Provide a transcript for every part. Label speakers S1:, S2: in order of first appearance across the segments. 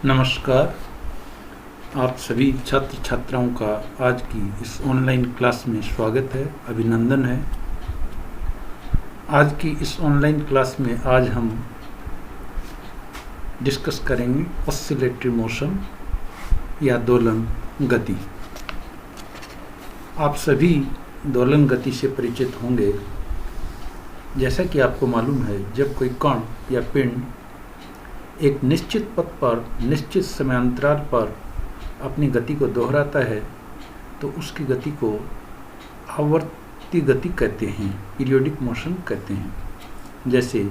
S1: नमस्कार। आप सभी छात्र छात्राओं का आज की इस ऑनलाइन क्लास में स्वागत है, अभिनंदन है। आज की इस ऑनलाइन क्लास में आज हम डिस्कस करेंगे ऑसिलेटरी मोशन या दोलन गति। आप सभी दोलन गति से परिचित होंगे। जैसा कि आपको मालूम है, जब कोई कण या पिंड एक निश्चित पथ पर निश्चित समयांतराल पर अपनी गति को दोहराता है तो उसकी गति को आवर्ती गति कहते हैं, पीरियोडिक मोशन कहते हैं। जैसे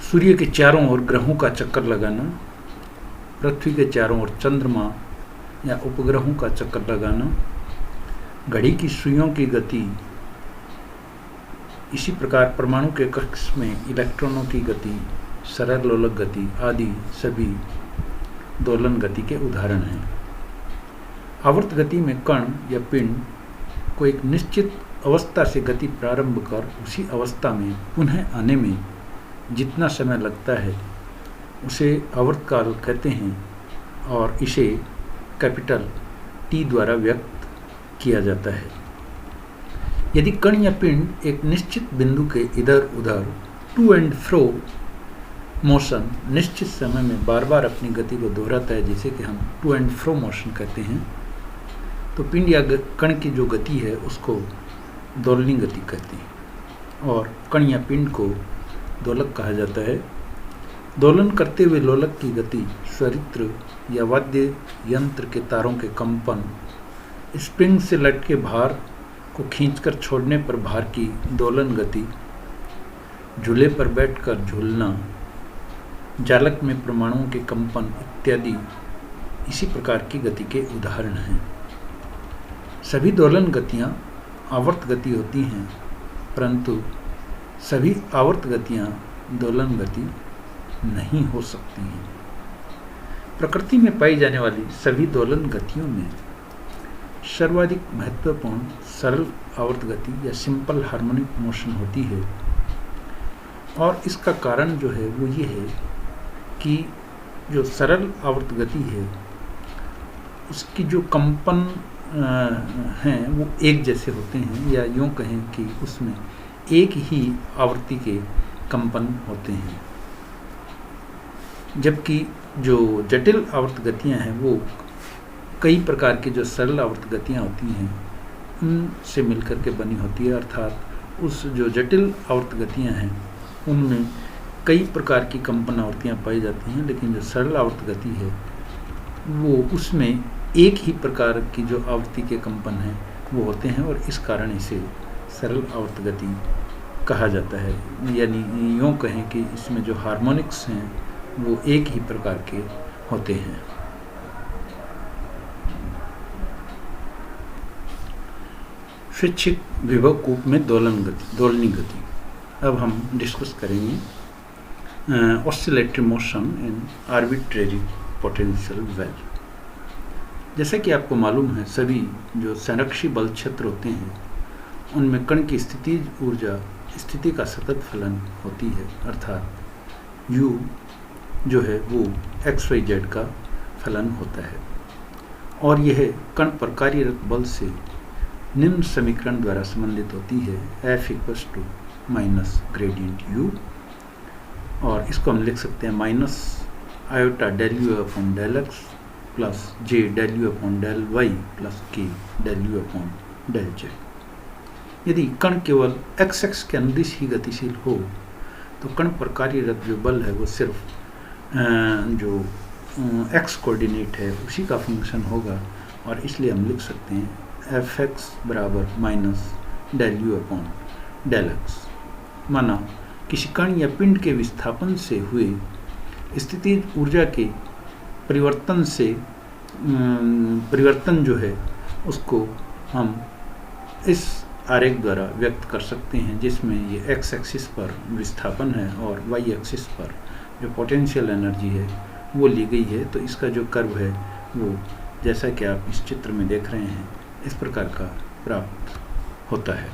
S1: सूर्य के चारों ओर ग्रहों का चक्कर लगाना, पृथ्वी के चारों ओर चंद्रमा या उपग्रहों का चक्कर लगाना, घड़ी की सुइयों की गति, इसी प्रकार परमाणु के कक्ष में इलेक्ट्रॉनों की गति, सरल लोलक गति आदि सभी दोलन गति के उदाहरण हैं। आवर्त गति में कण या पिंड को एक निश्चित अवस्था से गति प्रारंभ कर उसी अवस्था में पुनः आने में जितना समय लगता है उसे आवर्तकाल कहते हैं और इसे कैपिटल T द्वारा व्यक्त किया जाता है। यदि कण या पिंड एक निश्चित बिंदु के इधर उधर टू एंड फ्रो मोशन निश्चित समय में बार बार अपनी गति को दोहराता है, जिसे कि हम टू एंड फ्रो मोशन कहते हैं, तो पिंड या कण की जो गति है उसको दोलनी गति कहते हैं और कण या पिंड को दोलक कहा जाता है। दोलन करते हुए लोलक की गति स्वरित्र या वाद्य यंत्र के तारों के कंपन, स्प्रिंग से लटके भार को खींचकर छोड़ने पर भार की दोलन गति, झूले पर बैठकर झूलना, जालक में परमाणुओं के कंपन इत्यादि इसी प्रकार की गति के उदाहरण हैं। सभी दोलन गतियां आवर्त गति होती हैं, परंतु सभी आवर्त गतियां दोलन गति नहीं हो सकती हैं। प्रकृति में पाई जाने वाली सभी दोलन गतियों में सर्वाधिक महत्वपूर्ण सरल आवर्त गति या सिंपल हार्मोनिक मोशन होती है और इसका कारण जो है वो ये है कि जो सरल आवर्त गति है उसकी जो कंपन हैं वो एक जैसे होते हैं, या यूँ कहें कि उसमें एक ही आवृत्ति के कंपन होते हैं, जबकि जो जटिल आवर्त गतियाँ हैं वो कई प्रकार की जो सरल आवर्त गतियाँ होती हैं उनसे मिलकर के बनी होती है। अर्थात उस जो जटिल आवर्त गतियाँ हैं उनमें कई प्रकार की कंपन आवृत्तियाँ पाई जाती हैं, लेकिन जो सरल आवर्त गति है वो उसमें एक ही प्रकार की जो आवृत्ति के कंपन हैं वो होते हैं और इस कारण इसे सरल आवर्त गति कहा जाता है। यानी यूँ कहें कि इसमें जो हार्मोनिक्स हैं वो एक ही प्रकार के होते हैं। स्वैच्छिक विभव कूप में दोलनी गति। अब हम डिस्कस करेंगे oscillatory motion in arbitrary potential well. जैसा कि आपको मालूम है, सभी जो संरक्षी बल क्षेत्र होते हैं उनमें कण की स्थितिज ऊर्जा स्थिति का सतत फलन होती है, अर्थात U जो है वो XYZ का फलन होता है और यह कण पर कार्यरत बल से निम्न समीकरण द्वारा संबंधित होती है, F = माइनस ग्रेडियंट U, और इसको हम लिख सकते हैं minus iota del U upon del X plus J del U upon del Y plus K del U upon del Z। यदि कण केवल x के अनुदिश ही गतिशील हो तो कण पर कार्यरत जो बल है वो सिर्फ जो x कोऑर्डिनेट है उसी का फंक्शन होगा और इसलिए हम लिख सकते हैं Fx बराबर minus del U upon del X। माना किसी कण या पिंड के विस्थापन से हुए स्थितिज ऊर्जा के परिवर्तन जो है उसको हम इस आरेख द्वारा व्यक्त कर सकते हैं, जिसमें ये x एक्सिस पर विस्थापन है और y एक्सिस पर जो पोटेंशियल एनर्जी है वो ली गई है। तो इसका जो कर्व है वो जैसा कि आप इस चित्र में देख रहे हैं इस प्रकार का प्राप्त होता है।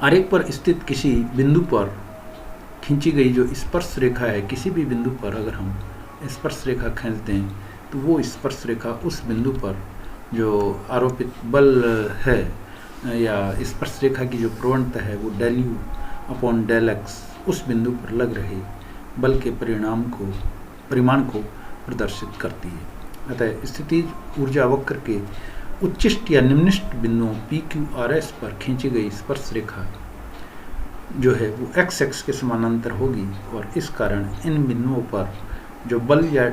S1: आरेख पर स्थित किसी बिंदु पर खींची गई जो स्पर्श रेखा है, किसी भी बिंदु पर अगर हम स्पर्श रेखा खींच दें तो वो स्पर्श रेखा उस बिंदु पर जो आरोपित बल है या स्पर्श रेखा की जो प्रवणता है वो del U upon del X उस बिंदु पर लग रहे बल के परिमाण को प्रदर्शित करती है। अतः स्थितिज ऊर्जा वक्र के उच्चिष्ट या निम्निष्ट बिंदुओं PQRS पर खींची गई स्पर्श रेखा जो है वो XX के समानांतर होगी और इस कारण इन बिंदुओं पर जो बल या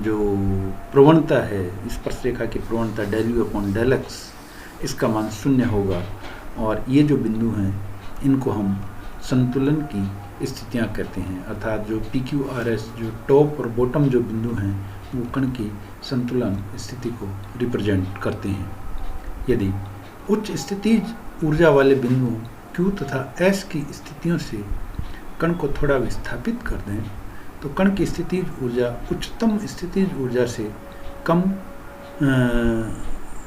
S1: जो प्रवणता है, स्पर्श रेखा की प्रवणता del U upon del X, इसका मान 0 होगा और ये जो बिंदु हैं इनको हम संतुलन की स्थितियां कहते हैं। अर्थात जो PQRS जो टॉप और बॉटम जो बिंदु हैं वो कण की संतुलन स्थिति को रिप्रेजेंट करते हैं। यदि उच्च स्थितिज ऊर्जा वाले बिंदुओं Q तथा S की स्थितियों से कण को थोड़ा विस्थापित कर दें तो कण की स्थितिज ऊर्जा उच्चतम स्थितिज ऊर्जा से कम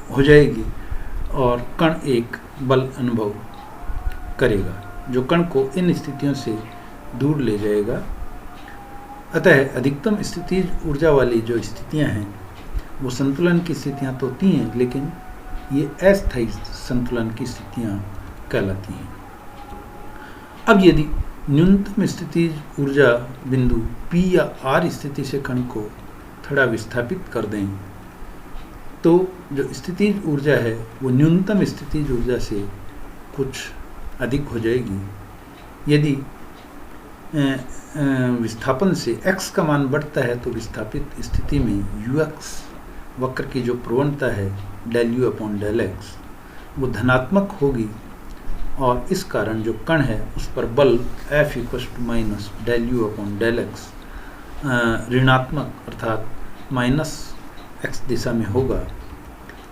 S1: हो जाएगी और कण एक बल अनुभव करेगा जो कण को इन स्थितियों से दूर ले जाएगा। अतः अधिकतम स्थितिज ऊर्जा वाली जो स्थितियां हैं वो संतुलन की स्थितियां तो होती हैं, लेकिन ये अस्थायी संतुलन की स्थितियां कहलाती हैं। अब यदि न्यूनतम स्थितिज ऊर्जा बिंदु P या R स्थिति से कण को थोड़ा विस्थापित कर दें तो जो स्थितिज ऊर्जा है वो न्यूनतम स्थितिज ऊर्जा से कुछ अधिक हो जाएगी। यदि विस्थापन से x का मान बढ़ता है तो विस्थापित स्थिति में UX वक्र की जो प्रवणता है del U upon del X वो धनात्मक होगी और इस कारण जो कण है उस पर बल F minus del U upon del X ऋणात्मक अर्थात माइनस x दिशा में होगा,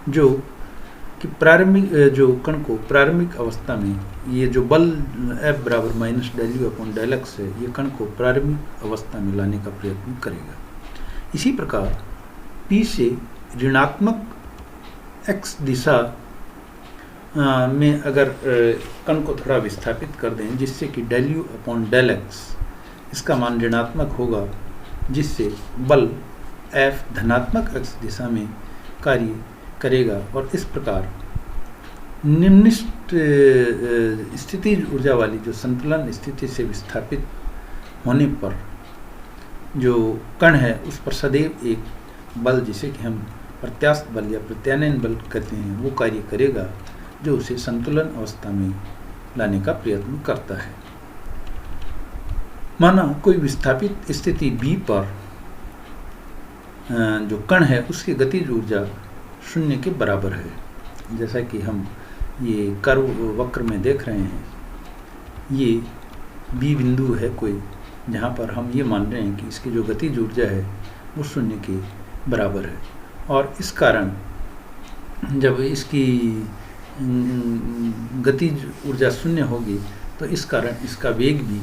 S1: जो कि प्रारंभिक जो कण को प्रारंभिक अवस्था में ये जो बल F बराबर minus del U upon del X है ये कण को प्रारंभिक अवस्था में लाने का प्रयत्न करेगा। इसी प्रकार P से ऋणात्मक x दिशा में अगर कण को थोड़ा विस्थापित कर दें जिससे कि del U upon del X इसका मान ऋणात्मक होगा, जिससे बल F धनात्मक x दिशा में कार्य करेगा और इस प्रकार निम्निष्ट स्थितिज ऊर्जा वाली जो संतुलन स्थिति से विस्थापित होने पर जो कण है उस पर सदैव एक बल जिसे कि हम प्रत्यास्थ बल या प्रत्यानयन बल कहते हैं वो कार्य करेगा जो उसे संतुलन अवस्था में लाने का प्रयत्न करता है। माना कोई विस्थापित स्थिति B पर जो कण है उसकी गतिज ऊर्जा 0 के बराबर है। जैसा कि हम ये कर्व वक्र में देख रहे हैं, ये B बिंदु है कोई जहाँ पर हम ये मान रहे हैं कि इसकी जो गतिज ऊर्जा है वो 0 के बराबर है और इस कारण जब इसकी गतिज ऊर्जा 0 होगी तो इस कारण इसका वेग भी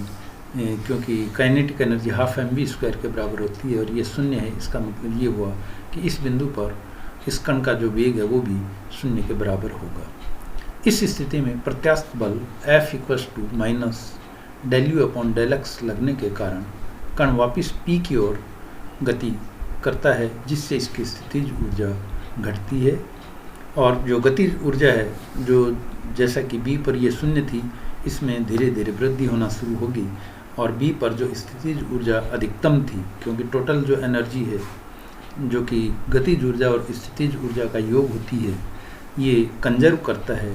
S1: क्योंकि काइनेटिक एनर्जी हाफ mv² के बराबर होती है और ये 0 है, इसका मतलब ये हुआ कि इस बिंदु पर इस कण का जो वेग है वो भी 0 के बराबर होगा। इस स्थिति में प्रत्यास्थ बल F minus del U upon del X लगने के कारण कण वापिस P की ओर गति करता है जिससे इसकी स्थितिज ऊर्जा घटती है और जो गतिज ऊर्जा है जो जैसा कि B पर ये 0 थी इसमें धीरे धीरे वृद्धि होना शुरू होगी और B पर जो स्थितिज ऊर्जा अधिकतम थी, क्योंकि टोटल जो एनर्जी है जो कि गतिज ऊर्जा और स्थितिज ऊर्जा का योग होती है ये कंजर्व करता है,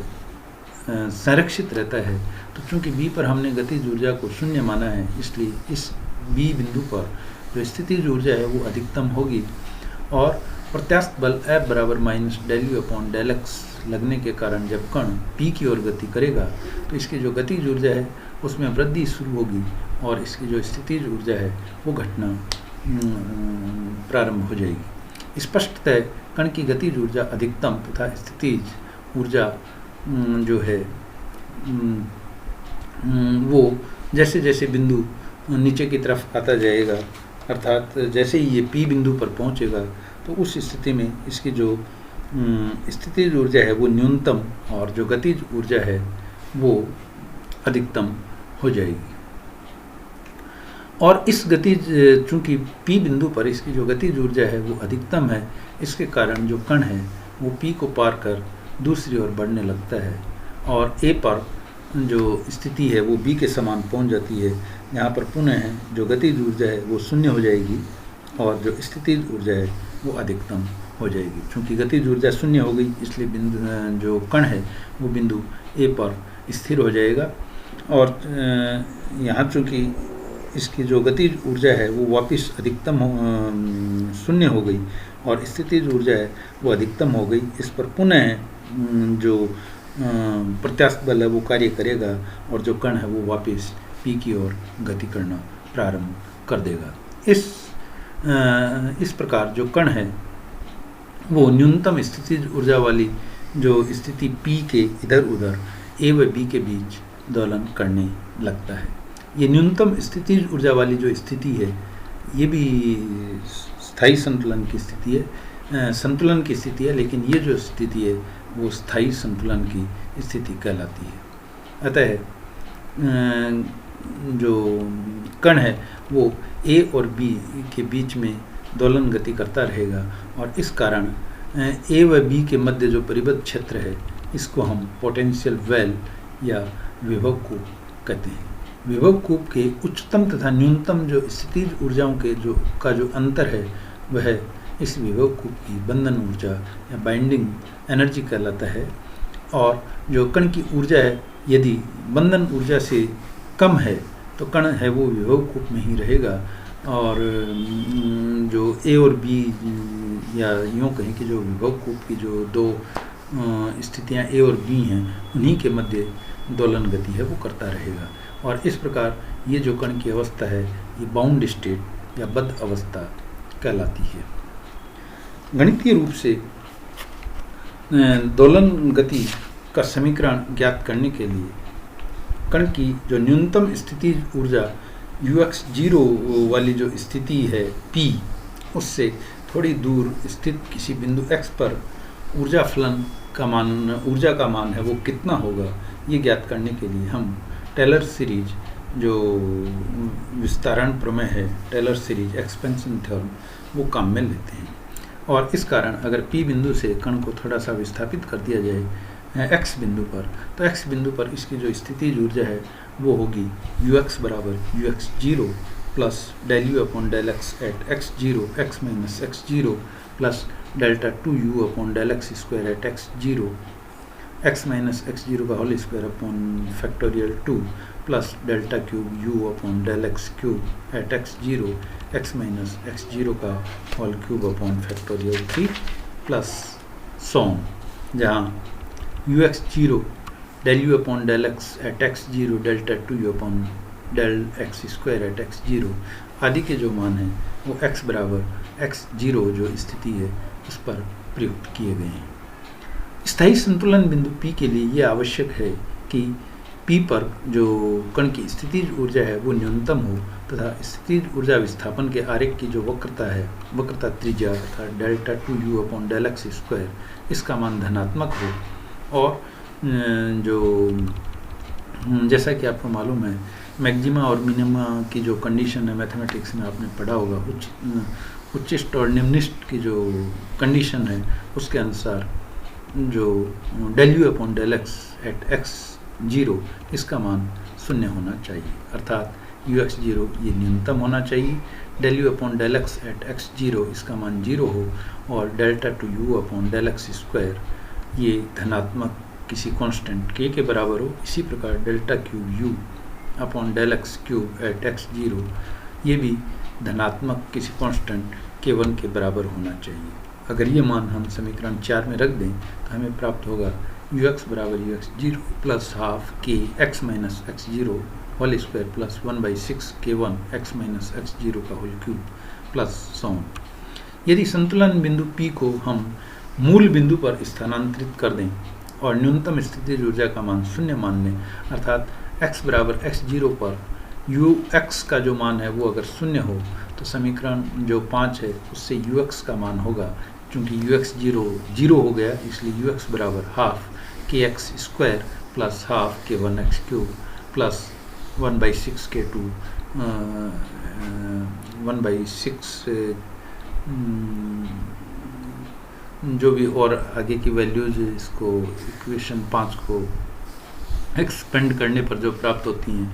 S1: संरक्षित रहता है। तो चूँकि B पर हमने गतिज ऊर्जा को 0 माना है इसलिए इस B बिंदु पर जो स्थितिज ऊर्जा है वो अधिकतम होगी और प्रत्यास्थ बल F बराबर minus del U upon del X लगने के कारण जब कण P की ओर गति करेगा तो इसकी जो गतिज ऊर्जा है उसमें वृद्धि शुरू होगी और इसकी जो स्थितिज ऊर्जा है वो घटना प्रारंभ हो जाएगी। स्पष्टतः कण की गतिज ऊर्जा अधिकतम तथा स्थितिज ऊर्जा जो है वो जैसे जैसे बिंदु नीचे की तरफ आता जाएगा, अर्थात जैसे ही ये P बिंदु पर पहुंचेगा तो उस स्थिति में इसकी जो स्थितिज ऊर्जा है वो न्यूनतम और जो गतिज ऊर्जा है वो अधिकतम हो जाएगी। और इस गति चूँकि P बिंदु पर इसकी जो गतिज ऊर्जा है वो अधिकतम है, इसके कारण जो कण है वो P को पार कर दूसरी ओर बढ़ने लगता है और A पर जो स्थिति है वो B के समान पहुंच जाती है, यहाँ पर पुनः जो गतिज ऊर्जा है वो शून्य हो जाएगी और जो स्थितिज ऊर्जा है वो अधिकतम हो जाएगी। चूँकि गतिज ऊर्जा शून्य हो गई इसलिए बिंदु जो कण है वो बिंदु A पर स्थिर हो जाएगा और यहाँ चूँकि इसकी जो गतिज ऊर्जा है वो वापस अधिकतम शून्य हो गई और स्थितिज ऊर्जा है वो अधिकतम हो गई। इस पर पुनः जो प्रत्यास्थ बल है वो कार्य करेगा और जो कण है वो वापस P की ओर गति करना प्रारंभ कर देगा। इस प्रकार जो कण है वो न्यूनतम स्थितिज ऊर्जा वाली जो स्थिति P के इधर उधर A व B के बीच दोलन करने लगता है। ये न्यूनतम स्थितिज ऊर्जा वाली जो स्थिति है ये भी स्थायी संतुलन की स्थिति है, संतुलन की स्थिति है, लेकिन ये जो स्थिति है वो स्थायी संतुलन की स्थिति कहलाती है। अतः जो कण है वो A और B के बीच में दोलन गति करता रहेगा और इस कारण A व B के मध्य जो परिबद्ध क्षेत्र है इसको हम पोटेंशियल वेल या विभव कूप कहते हैं। विभव कूप के उच्चतम तथा न्यूनतम जो स्थितिज ऊर्जाओं के जो अंतर है वह इस विभव कूप की बंधन ऊर्जा या बाइंडिंग एनर्जी कहलाता है। और जो कण की ऊर्जा है यदि बंधन ऊर्जा से कम है तो कण है वो विभव कूप में ही रहेगा और जो A और B या यूँ कहें कि जो विभव कूप की जो दो स्थितियाँ A और B हैं उन्हीं के मध्य दोलन गति है वो करता रहेगा और इस प्रकार ये जो कण की अवस्था है ये बाउंड स्टेट या बद्ध अवस्था कहलाती है। गणितीय रूप से दोलन गति का समीकरण ज्ञात करने के लिए कण की जो न्यूनतम स्थितिज ऊर्जा ux0 वाली जो स्थिति है P उससे थोड़ी दूर स्थित किसी बिंदु x पर ऊर्जा का मान है वो कितना होगा ये ज्ञात करने के लिए हम टेलर सीरीज जो विस्तारण प्रमेय है, टेलर सीरीज एक्सपेंशन थ्योरम वो काम में लेते हैं। और इस कारण अगर P बिंदु से कण को थोड़ा सा विस्थापित कर दिया जाए x बिंदु पर तो x बिंदु पर इसकी जो स्थितिज ऊर्जा है वो होगी ux बराबर ux0 plus del u upon del x at x0 x minus x0 plus delta 2u upon del x square at x0 x minus x0 का whole square upon factorial 2 plus delta cube u upon del x cube at x0 x minus x0 का whole cube upon factorial 3 plus so on, जहाँ ux0 del u upon del x at x0 delta 2u upon del x square at x0 आदि के जो मान हैं वो x बराबर x0 जो स्थिति है उस पर प्रयुक्त किए गए हैं। स्थायी संतुलन बिंदु P के लिए यह आवश्यक है कि P पर जो कण की स्थितिज ऊर्जा है वो न्यूनतम हो तथा स्थितिज ऊर्जा विस्थापन के आरेख की जो वक्रता है, वक्रता त्रिज्या अर्थात delta 2u upon del x square, इसका मान धनात्मक हो और जो जैसा कि आपको मालूम है मैक्सिमा और मिनिमा की जो कंडीशन है मैथमेटिक्स में आपने पढ़ा होगा, उच्चिष्ट और निम्निष्ट की जो कंडीशन है उसके अनुसार जो del u upon del x at x0 इसका मान शून्य होना चाहिए, अर्थात ux0 ये न्यूनतम होना चाहिए, del u upon del x at x0 इसका मान 0 हो और delta 2u upon del x square ये धनात्मक किसी कांस्टेंट k के बराबर हो। इसी प्रकार delta cube u upon del x cube at x0 ये भी धनात्मक किसी कांस्टेंट k1 के बराबर होना चाहिए। अगर ये मान हम समीकरण 4 में रख दें तो हमें प्राप्त होगा ux बराबर ux0 plus half k x minus x0 whole square plus 1/6 k1 x minus x0 का होल क्यूब प्लस सॉन। यदि संतुलन बिंदु P को हम मूल बिंदु पर स्थानांतरित कर दें और न्यूनतम स्थितिज ऊर्जा का मान शून्य मान लें, अर्थात x बराबर x0 पर ux का जो मान है वो अगर शून्य हो तो समीकरण जो 5 है उससे ux का मान होगा, चूँकि ux0 0 हो गया इसलिए ux बराबर half kx square plus half k1 x cube plus 1/6 k2 1/6 जो भी और आगे की वैल्यूज इसको इक्वेशन 5 को एक्सपेंड करने पर जो प्राप्त होती हैं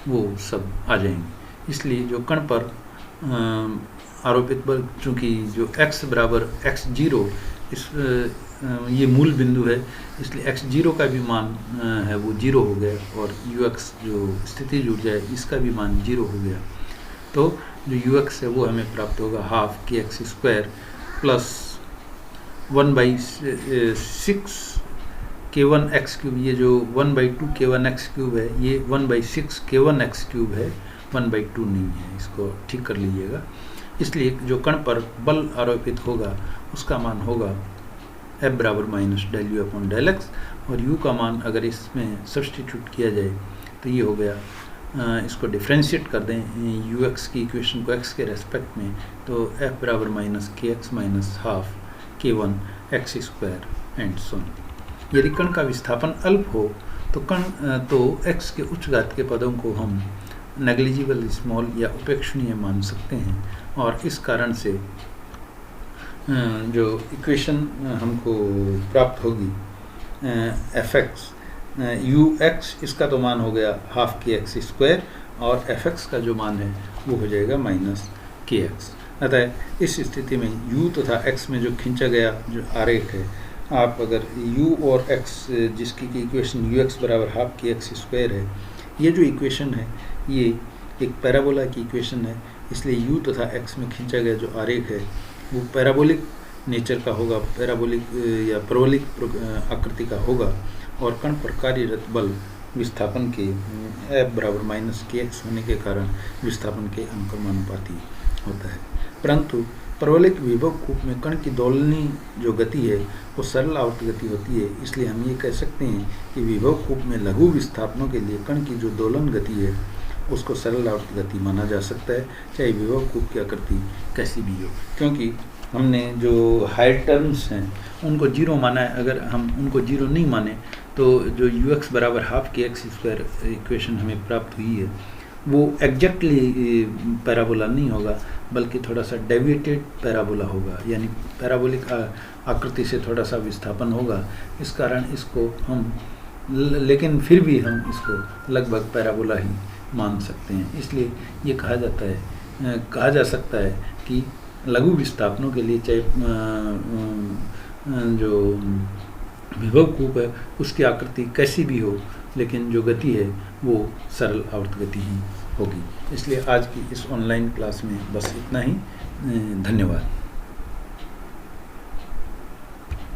S1: वो सब आ जाएंगी। इसलिए जो कण पर आरोपित बल, चूँकि जो x बराबर x0 इस ये मूल बिंदु है, इसलिए x0 का भी मान है वो 0 हो गया, और ux जो स्थितिज ऊर्जा है इसका भी मान 0 हो गया। तो जो ux है वो हमें प्राप्त होगा 12 kx² प्लस 1/6 k1x3। ये जो 1/2 k1x³ है ये 1/6 k1x³ है, 1/2 नहीं है, इसको ठीक कर लीजिएगा। इसलिए जो कण पर बल आरोपित होगा उसका मान होगा F बराबर -∂u/∂x, और u का मान अगर इसमें सब्सटीट्यूट किया जाए तो ये हो गया, इसको डिफ्रेंशिएट कर दें ux की इक्वेशन को x के रेस्पेक्ट में, तो F बराबर -kx -12 k1x² and so on. यदि कण का विस्थापन अल्प हो तो x के उच्च घात के पदों को हम नेग्लिजिबल स्मॉल या उपेक्षणीय मान सकते हैं, और इस कारण से जो इक्वेशन हमको प्राप्त होगी fx ux, इसका तो मान हो गया 12 kx², और fx का जो मान है वो हो जाएगा -kx। अतः इस स्थिति में u तथा x में जो खींचा गया जो आरेख है, आप अगर u और x जिसकी की इक्वेशन ux बराबर 12 kx² है, ये जो इक्वेशन है ये एक पैराबोला की इक्वेशन है, इसलिए u तथा x में खींचा गया जो आरेख है वो पैराबोलिक नेचर का होगा, पैराबोलिक या परवलिक आकृति का होगा, और कण पर कार्यरत बल विस्थापन के F बराबर -kx होने के कारण विस्थापन के अनुक्रमानुपाती होता है। परंतु परवलिक विभव कूप में कण की दोलनी जो गति है वो सरल आवर्त गति होती है, इसलिए हम ये कह सकते हैं कि विभव कूप में लघु विस्थापनों के लिए कण की जो दोलन गति है उसको सरल आवर्त गति माना जा सकता है, चाहे विभव कूप की आकृति कैसी भी हो, क्योंकि हमने जो हायर टर्म्स हैं उनको 0 माना है। अगर हम उनको 0 नहीं माने तो जो ux बराबर 12 kx² इक्वेशन हमें प्राप्त हुई है वो एग्जैक्टली पैराबोला नहीं होगा, बल्कि थोड़ा सा डेविएटेड पैराबोला होगा, यानी पैराबोलिक आकृति से थोड़ा सा विस्थापन होगा। इस कारण इसको हम, लेकिन फिर भी हम इसको लगभग पैराबोला ही मान सकते हैं। इसलिए ये कहा जा सकता है कि लघु विस्थापनों के लिए चाहे जो विभव कूप है उसकी आकृति कैसी भी हो, लेकिन जो गति है वो सरल आवर्त गति ही होगी। इसलिए आज की इस ऑनलाइन क्लास में बस इतना ही। धन्यवाद।